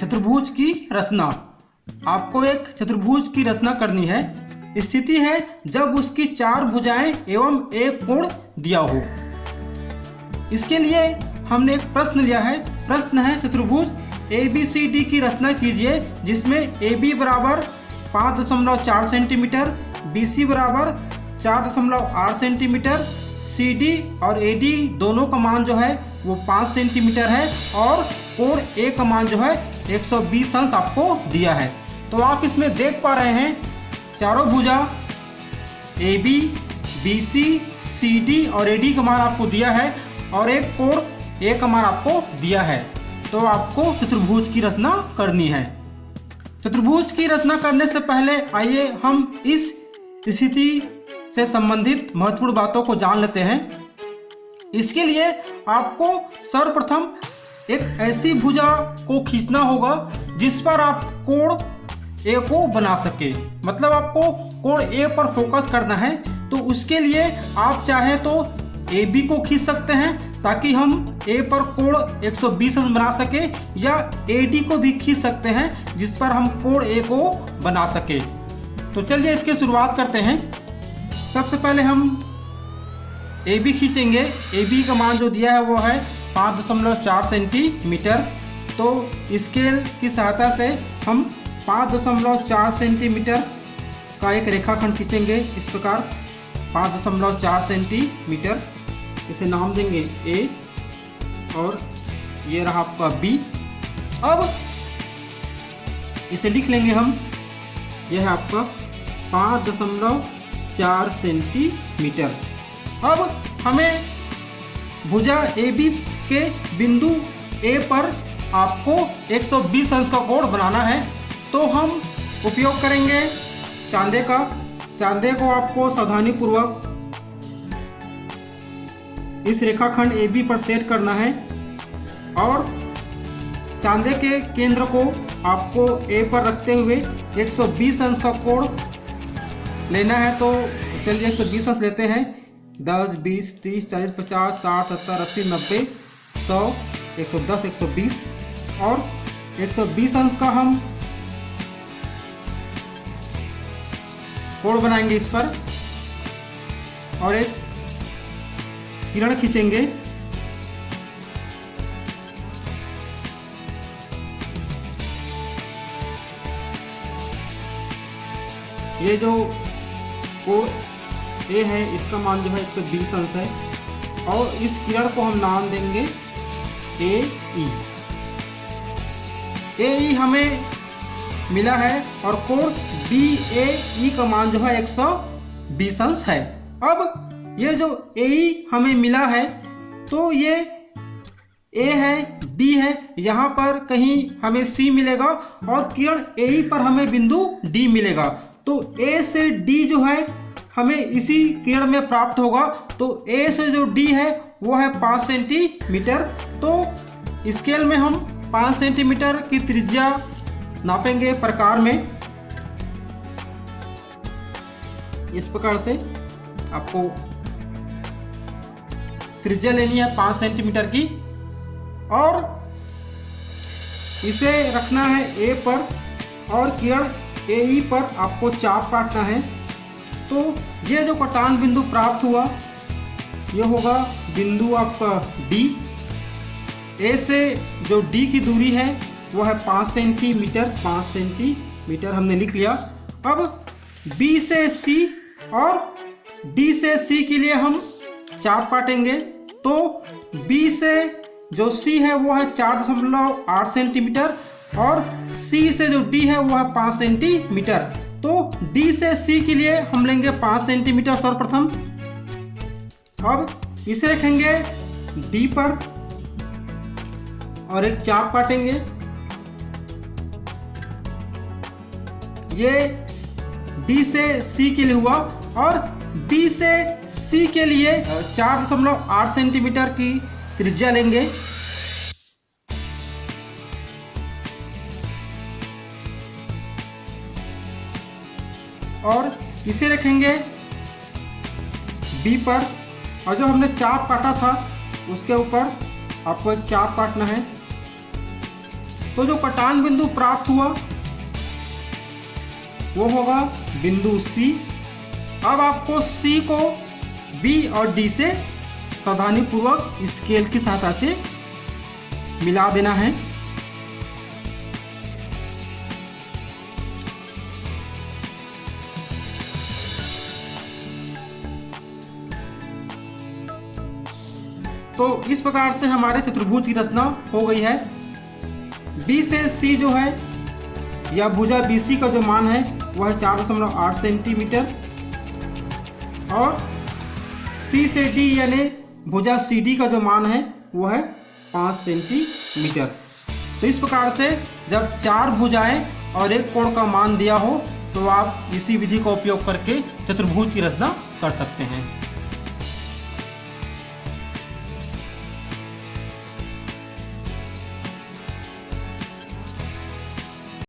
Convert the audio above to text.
चतुर्भुज की रचना। आपको एक चतुर्भुज की रचना करनी है। स्थिति है जब उसकी 4 भुजाएं एवं एक कोण दिया हो। इसके लिए हमने एक प्रश्न लिया है। प्रश्न है चतुर्भुज ABCD की रचना कीजिए जिसमें AB बराबर 5.4 सेंटीमीटर, BC बराबर 4.8 सेंटीमीटर, CD और AD दोनों का मान जो है वो 5 सेंटीमीटर है और कोण A का मान जो है 120 अंश आपको दिया है। तो आप इसमें देख पा रहे हैं चारों भुजा AB, BC, CD और AD का मान आपको दिया है और एक कोण A का मान आपको दिया है। तो आपको चतुर्भुज की रचना करनी है। चतुर्भुज की रचना करने से पहले आइए हम इस स्थिति से संबंधित महत्वपूर्ण बातों को जान लेते हैं। इसके लिए आपको सर्वप्रथम एक ऐसी भुजा को खींचना होगा जिस पर आप कोण A को बना सके। मतलब आपको कोण A पर फोकस करना है। तो उसके लिए आप चाहे तो AB को खींच सकते हैं ताकि हम A पर कोण 120 अंश बना सके, या AD को भी खींच सकते हैं जिस पर हम कोण A को बना सके। तो चलिए इसकी शुरुआत करते हैं। सबसे पहले हम AB खींचेंगे। AB का मान जो दिया है वो है 5.4 सेंटीमीटर। तो स्केल की सहायता से हम 5.4 सेंटीमीटर का एक रेखाखंड खींचेंगे। इस प्रकार 5.4 सेंटीमीटर, इसे नाम देंगे A और ये रहा आपका B। अब इसे लिख लेंगे हम, यह है आपका 5.4 सेंटीमीटर। अब हमें भुजा AB के बिंदु A पर आपको 120 अंश का कोण बनाना है। तो हम उपयोग करेंगे चांदे का। चांदे को आपको सावधानीपूर्वक इस रेखाखंड AB पर सेट करना है और चांदे के केंद्र को आपको A पर रखते हुए 120 अंश का कोण लेना है। तो चलिए 120 अंश लेते हैं। 10, 20, 30, 40, 50, 60, 70, 80, 90, 100, 110, 120 और 120 अंश का हम कोण बनाएंगे इस पर और एक किरण खींचेंगे। ये जो कोण A है इसका मान जो है 120 अंश है और इस किरण को हम नाम देंगे AE। AE हमें मिला है और कोण BAE का मान जो है 120 अंश है। अब ये जो AE हमें मिला है तो ये A है, B है, यहाँ पर कहीं हमें C मिलेगा और किरण AE पर हमें बिंदु D मिलेगा। तो A से D जो है हमें इसी किरण में प्राप्त होगा। तो A से जो D है वो है 5 सेंटीमीटर। तो स्केल में हम 5 सेंटीमीटर की त्रिज्या नापेंगे प्रकार में। इस प्रकार से आपको त्रिज्या लेनी है 5 सेंटीमीटर की और इसे रखना है A पर और किरण AE पर आपको चाप काटना है। तो ये जो कटान बिंदु प्राप्त हुआ ये होगा बिंदु आपका D। A से जो D की दूरी है वो है 5 सेंटीमीटर। 5 सेंटीमीटर हमने लिख लिया। अब B से C और D से C के लिए हम चाप काटेंगे। तो B से जो C है वो है 4.8 सेंटीमीटर और C से जो D है वो है 5 सेंटीमीटर। तो D से C के लिए हम लेंगे 5 सेंटीमीटर सर्वप्रथम। अब इसे रखेंगे D पर और एक चाप काटेंगे। ये D से C के लिए हुआ और B से C के लिए 4.8 सेंटीमीटर की त्रिज्या लेंगे। और इसे रखेंगे B पर और जो हमने चाप काटा था उसके ऊपर आपको एक चाप काटना है। तो जो कटान बिंदु प्राप्त हुआ वो होगा बिंदु सी। अब आपको सी को बी और डी से सावधानीपूर्वक स्केल की सहायता से मिला देना है। तो इस प्रकार से हमारे चतुर्भुज की रचना हो गई है। बी से सी जो है या भुजा BC का जो मान है वह है 4.8 सेंटीमीटर और C से D यानी भुजा CD का जो मान है वह है 5 सेंटीमीटर। तो इस प्रकार से जब 4 भुजाएं और एक कोण का मान दिया हो तो आप इसी विधि का उपयोग करके चतुर्भुज की रचना कर सकते हैं।